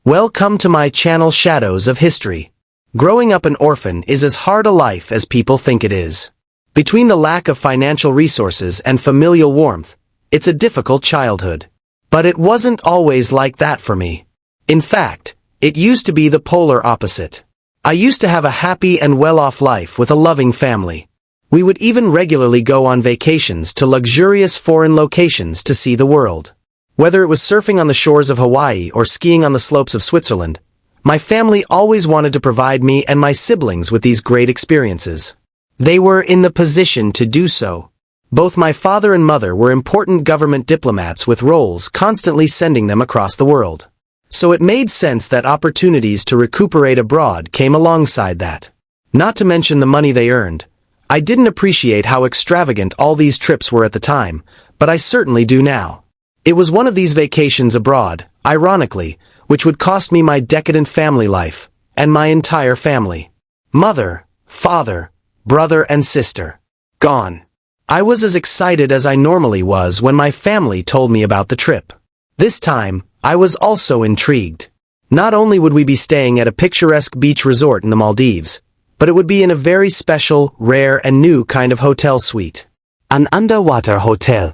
Welcome to my channel Shadows of History. Growing up an orphan is as hard a life as people think it is. Between the lack of financial resources and familial warmth, it's a difficult childhood. But it wasn't always like that for me. In fact, it used to be the polar opposite. I used to have a happy and well-off life with a loving family. We would even regularly go on vacations to luxurious foreign locations to see the world. Whether it was surfing on the shores of Hawaii or skiing on the slopes of Switzerland, my family always wanted to provide me and my siblings with these great experiences. They were in the position to do so. Both my father and mother were important government diplomats with roles constantly sending them across the world. So it made sense that opportunities to recuperate abroad came alongside that. Not to mention the money they earned. I didn't appreciate how extravagant all these trips were at the time, but I certainly do now. It was one of these vacations abroad, ironically, which would cost me my decadent family life, and my entire family. Mother, father, brother and sister. Gone. I was as excited as I normally was when my family told me about the trip. This time, I was also intrigued. Not only would we be staying at a picturesque beach resort in the Maldives, but it would be in a very special, rare and new kind of hotel suite. An underwater hotel.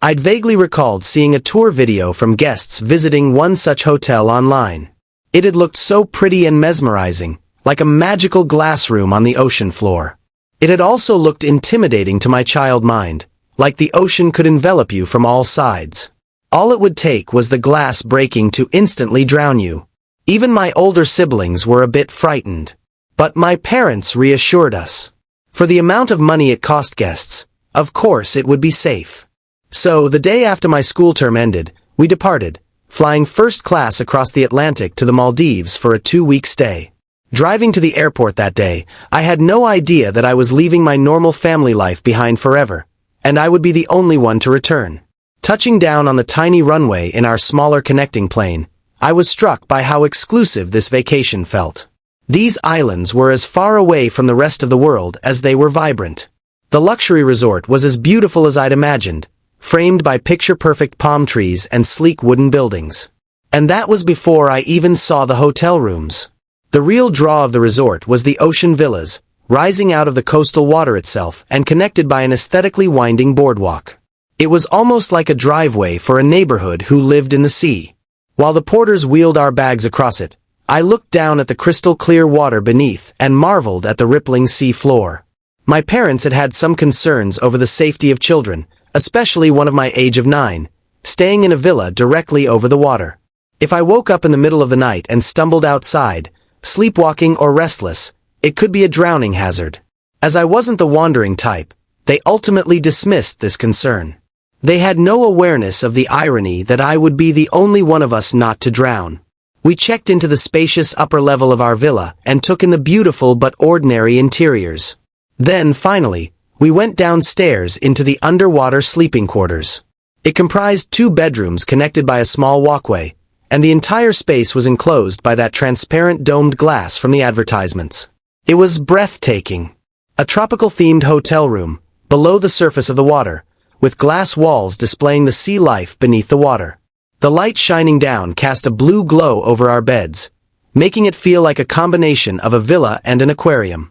I'd vaguely recalled seeing a tour video from guests visiting one such hotel online. It had looked so pretty and mesmerizing, like a magical glass room on the ocean floor. It had also looked intimidating to my child mind, like the ocean could envelop you from all sides. All it would take was the glass breaking to instantly drown you. Even my older siblings were a bit frightened. But my parents reassured us. For the amount of money it cost guests, of course it would be safe. So, the day after my school term ended, we departed, flying first class across the Atlantic to the Maldives for a 2-week stay. Driving to the airport that day, I had no idea that I was leaving my normal family life behind forever, and I would be the only one to return. Touching down on the tiny runway in our smaller connecting plane, I was struck by how exclusive this vacation felt. These islands were as far away from the rest of the world as they were vibrant. The luxury resort was as beautiful as I'd imagined, framed by picture-perfect palm trees and sleek wooden buildings. And that was before I even saw the hotel rooms. The real draw of the resort was the ocean villas, rising out of the coastal water itself and connected by an aesthetically winding boardwalk. It was almost like a driveway for a neighborhood who lived in the sea. While the porters wheeled our bags across it, I looked down at the crystal-clear water beneath and marveled at the rippling sea floor. My parents had had some concerns over the safety of children, especially one of my age of 9, staying in a villa directly over the water. If I woke up in the middle of the night and stumbled outside, sleepwalking or restless, it could be a drowning hazard. As I wasn't the wandering type, they ultimately dismissed this concern. They had no awareness of the irony that I would be the only one of us not to drown. We checked into the spacious upper level of our villa and took in the beautiful but ordinary interiors. Then, finally, we went downstairs into the underwater sleeping quarters. It comprised 2 bedrooms connected by a small walkway, and the entire space was enclosed by that transparent domed glass from the advertisements. It was breathtaking. A tropical-themed hotel room, below the surface of the water, with glass walls displaying the sea life beneath the water. The light shining down cast a blue glow over our beds, making it feel like a combination of a villa and an aquarium.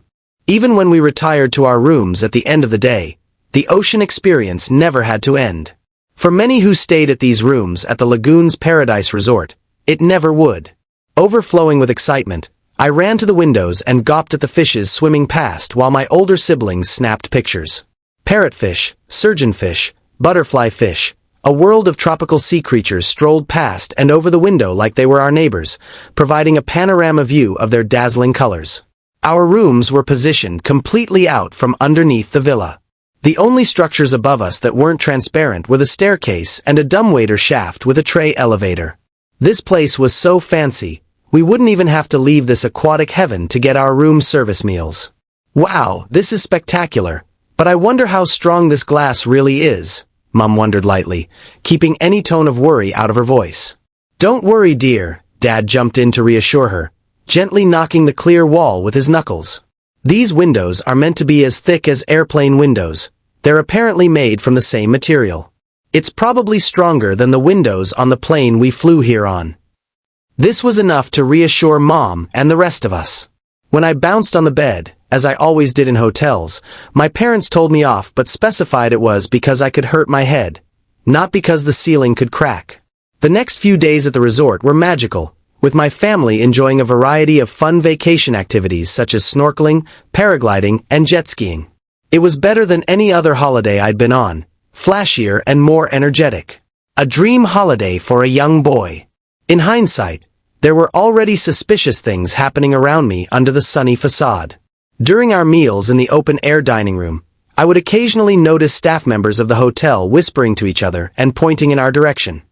Even when we retired to our rooms at the end of the day, the ocean experience never had to end. For many who stayed at these rooms at the Lagoons Paradise Resort, it never would. Overflowing with excitement, I ran to the windows and gawped at the fishes swimming past while my older siblings snapped pictures. Parrotfish, surgeonfish, butterfly fish, a world of tropical sea creatures strolled past and over the window like they were our neighbors, providing a panorama view of their dazzling colors. Our rooms were positioned completely out from underneath the villa. The only structures above us that weren't transparent were the staircase and a dumbwaiter shaft with a tray elevator. This place was so fancy, we wouldn't even have to leave this aquatic heaven to get our room service meals. Wow, this is spectacular, but I wonder how strong this glass really is, Mum wondered lightly, keeping any tone of worry out of her voice. Don't worry, dear, Dad jumped in to reassure her, gently knocking the clear wall with his knuckles. These windows are meant to be as thick as airplane windows. They're apparently made from the same material. It's probably stronger than the windows on the plane we flew here on. This was enough to reassure Mom and the rest of us. When I bounced on the bed, as I always did in hotels, my parents told me off but specified it was because I could hurt my head, not because the ceiling could crack. The next few days at the resort were magical, with my family enjoying a variety of fun vacation activities such as snorkeling, paragliding, and jet skiing. It was better than any other holiday I'd been on, flashier and more energetic. A dream holiday for a young boy. In hindsight, there were already suspicious things happening around me under the sunny facade. During our meals in the open-air dining room, I would occasionally notice staff members of the hotel whispering to each other and pointing in our direction.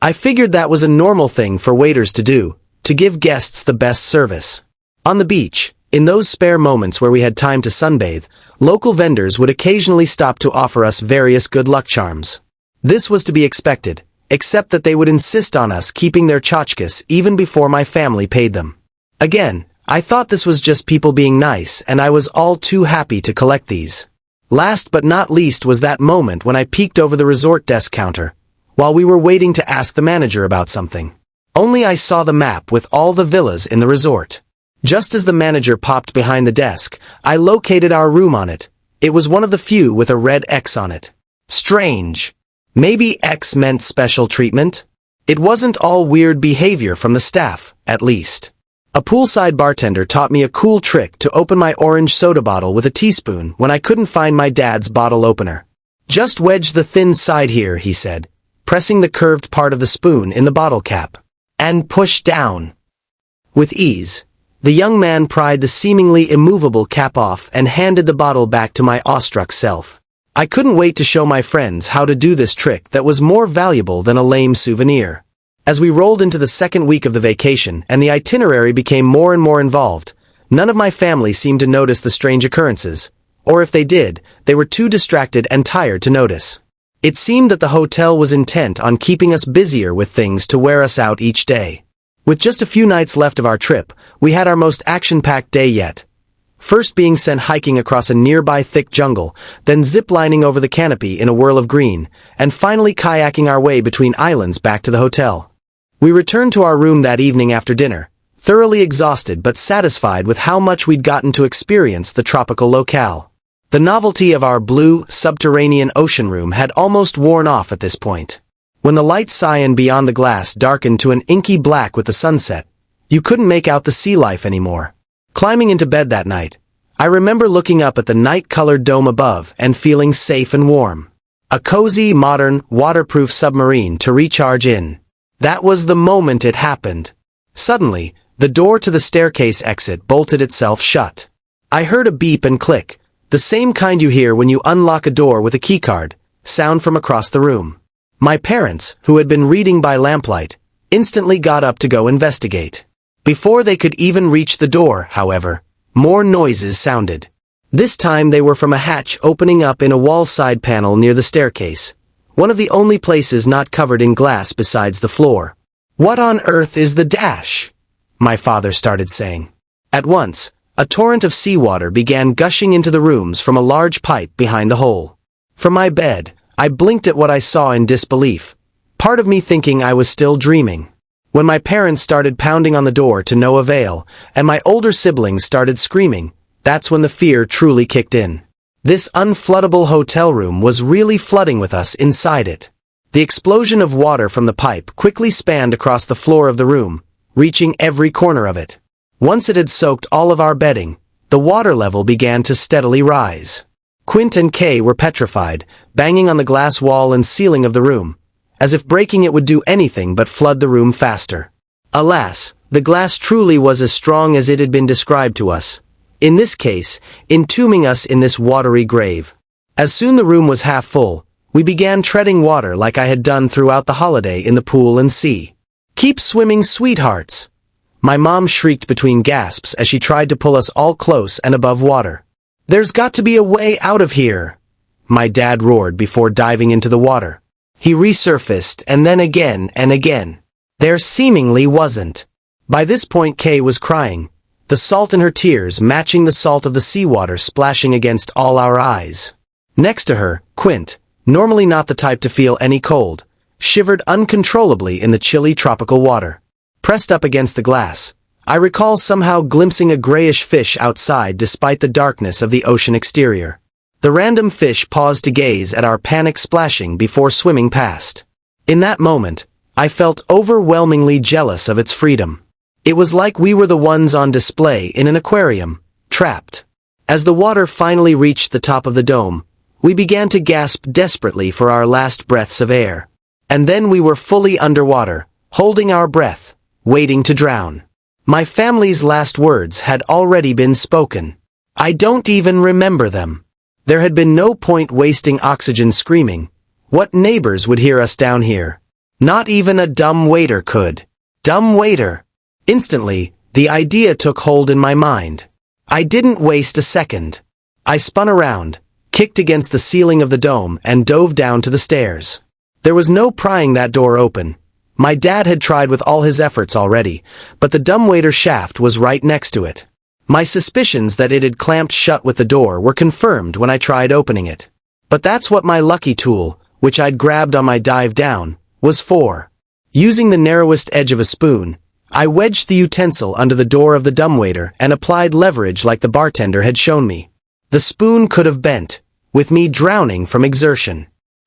I figured that was a normal thing for waiters to do, to give guests the best service. On the beach, in those spare moments where we had time to sunbathe, local vendors would occasionally stop to offer us various good luck charms. This was to be expected, except that they would insist on us keeping their tchotchkes even before my family paid them. Again, I thought this was just people being nice, and I was all too happy to collect these. Last but not least was that moment when I peeked over the resort desk counter, while we were waiting to ask the manager about something. Only I saw the map with all the villas in the resort. Just as the manager popped behind the desk, I located our room on it. It was one of the few with a red X on it. Strange. Maybe X meant special treatment? It wasn't all weird behavior from the staff, at least. A poolside bartender taught me a cool trick to open my orange soda bottle with a teaspoon when I couldn't find my dad's bottle opener. Just wedge the thin side here, he said, pressing the curved part of the spoon in the bottle cap. And push down. With ease, the young man pried the seemingly immovable cap off and handed the bottle back to my awestruck self. I couldn't wait to show my friends how to do this trick that was more valuable than a lame souvenir. As we rolled into the second week of the vacation and the itinerary became more and more involved, none of my family seemed to notice the strange occurrences, or if they did, they were too distracted and tired to notice. It seemed that the hotel was intent on keeping us busier with things to wear us out each day. With just a few nights left of our trip, we had our most action-packed day yet. First being sent hiking across a nearby thick jungle, then zip-lining over the canopy in a whirl of green, and finally kayaking our way between islands back to the hotel. We returned to our room that evening after dinner, thoroughly exhausted but satisfied with how much we'd gotten to experience the tropical locale. The novelty of our blue, subterranean ocean room had almost worn off at this point. When the light cyan beyond the glass darkened to an inky black with the sunset, you couldn't make out the sea life anymore. Climbing into bed that night, I remember looking up at the night-colored dome above and feeling safe and warm. A cozy, modern, waterproof submarine to recharge in. That was the moment it happened. Suddenly, the door to the staircase exit bolted itself shut. I heard a beep and click, the same kind you hear when you unlock a door with a keycard, sound from across the room. My parents, who had been reading by lamplight, instantly got up to go investigate. Before they could even reach the door, however, more noises sounded. This time they were from a hatch opening up in a wall side panel near the staircase, one of the only places not covered in glass besides the floor. "What on earth is the dash?" my father started saying. At once, a torrent of seawater began gushing into the rooms from a large pipe behind the hole. From my bed, I blinked at what I saw in disbelief, part of me thinking I was still dreaming. When my parents started pounding on the door to no avail, and my older siblings started screaming, that's when the fear truly kicked in. This unfloodable hotel room was really flooding with us inside it. The explosion of water from the pipe quickly spanned across the floor of the room, reaching every corner of it. Once it had soaked all of our bedding, the water level began to steadily rise. Quint and Kay were petrified, banging on the glass wall and ceiling of the room, as if breaking it would do anything but flood the room faster. Alas, the glass truly was as strong as it had been described to us, in this case, entombing us in this watery grave. As soon the room was half full, we began treading water like I had done throughout the holiday in the pool and sea. "Keep swimming, sweethearts!" My mom shrieked between gasps as she tried to pull us all close and above water. "There's got to be a way out of here!" my dad roared before diving into the water. He resurfaced and then again and again. There seemingly wasn't. By this point Kay was crying, the salt in her tears matching the salt of the seawater splashing against all our eyes. Next to her, Quint, normally not the type to feel any cold, shivered uncontrollably in the chilly tropical water. Pressed up against the glass, I recall somehow glimpsing a grayish fish outside despite the darkness of the ocean exterior. The random fish paused to gaze at our panic splashing before swimming past. In that moment, I felt overwhelmingly jealous of its freedom. It was like we were the ones on display in an aquarium, trapped. As the water finally reached the top of the dome, we began to gasp desperately for our last breaths of air. And then we were fully underwater, holding our breath, waiting to drown. My family's last words had already been spoken. I don't even remember them. There had been no point wasting oxygen screaming. What neighbors would hear us down here? Not even a dumb waiter could. Dumb waiter! Instantly, the idea took hold in my mind. I didn't waste a second. I spun around, kicked against the ceiling of the dome, and dove down to the stairs. There was no prying that door open. My dad had tried with all his efforts already, but the dumbwaiter shaft was right next to it. My suspicions that it had clamped shut with the door were confirmed when I tried opening it. But that's what my lucky tool, which I'd grabbed on my dive down, was for. Using the narrowest edge of a spoon, I wedged the utensil under the door of the dumbwaiter and applied leverage like the bartender had shown me. The spoon could have bent, with me drowning from exertion.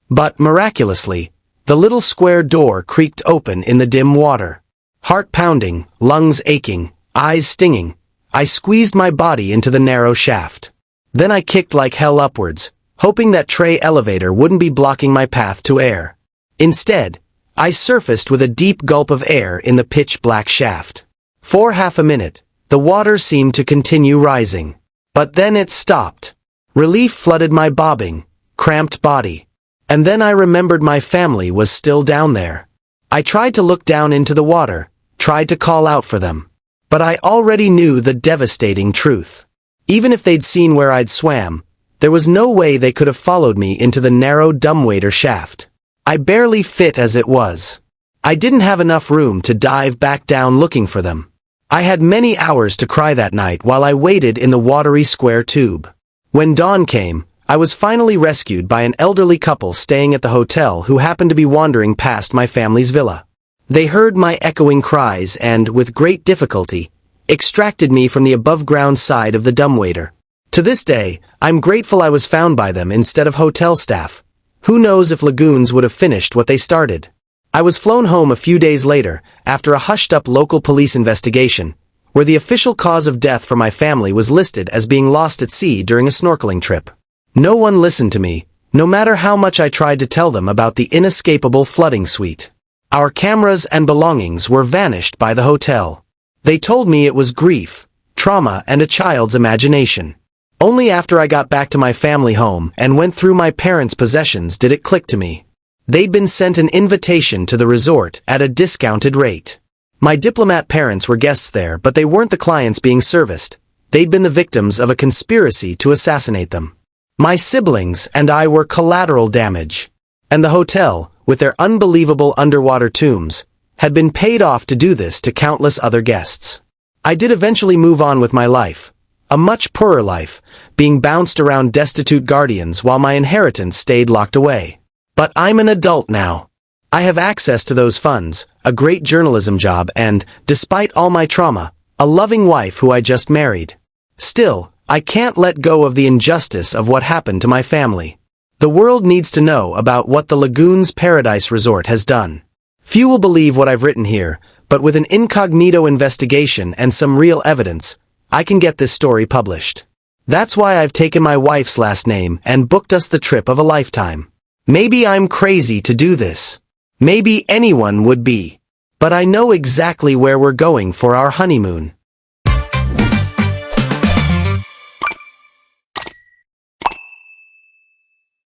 But miraculously, the little square door creaked open in the dim water. Heart pounding, lungs aching, eyes stinging, I squeezed my body into the narrow shaft. Then I kicked like hell upwards, hoping that tray elevator wouldn't be blocking my path to air. Instead, I surfaced with a deep gulp of air in the pitch-black shaft. For half a minute, the water seemed to continue rising. But then it stopped. Relief flooded my bobbing, cramped body. And then I remembered my family was still down there. I tried to look down into the water, tried to call out for them. But I already knew the devastating truth. Even if they'd seen where I'd swam, there was no way they could have followed me into the narrow dumbwaiter shaft. I barely fit as it was. I didn't have enough room to dive back down looking for them. I had many hours to cry that night while I waited in the watery square tube. When dawn came, I was finally rescued by an elderly couple staying at the hotel who happened to be wandering past my family's villa. They heard my echoing cries and, with great difficulty, extracted me from the above-ground side of the dumbwaiter. To this day, I'm grateful I was found by them instead of hotel staff. Who knows if lagoons would have finished what they started. I was flown home a few days later, after a hushed-up local police investigation, where the official cause of death for my family was listed as being lost at sea during a snorkeling trip. No one listened to me, no matter how much I tried to tell them about the inescapable flooding suite. Our cameras and belongings were vanished by the hotel. They told me it was grief, trauma, and a child's imagination. Only after I got back to my family home and went through my parents' possessions did it click to me. They'd been sent an invitation to the resort at a discounted rate. My diplomat parents were guests there, but they weren't the clients being serviced. They'd been the victims of a conspiracy to assassinate them. My siblings and I were collateral damage. And the hotel, with their unbelievable underwater tombs, had been paid off to do this to countless other guests. I did eventually move on with my life. A much poorer life, being bounced around destitute guardians while my inheritance stayed locked away. But I'm an adult now. I have access to those funds, a great journalism job and, despite all my trauma, a loving wife who I just married. Still, I can't let go of the injustice of what happened to my family. The world needs to know about what the Lagoons Paradise Resort has done. Few will believe what I've written here, but with an incognito investigation and some real evidence, I can get this story published. That's why I've taken my wife's last name and booked us the trip of a lifetime. Maybe I'm crazy to do this. Maybe anyone would be. But I know exactly where we're going for our honeymoon.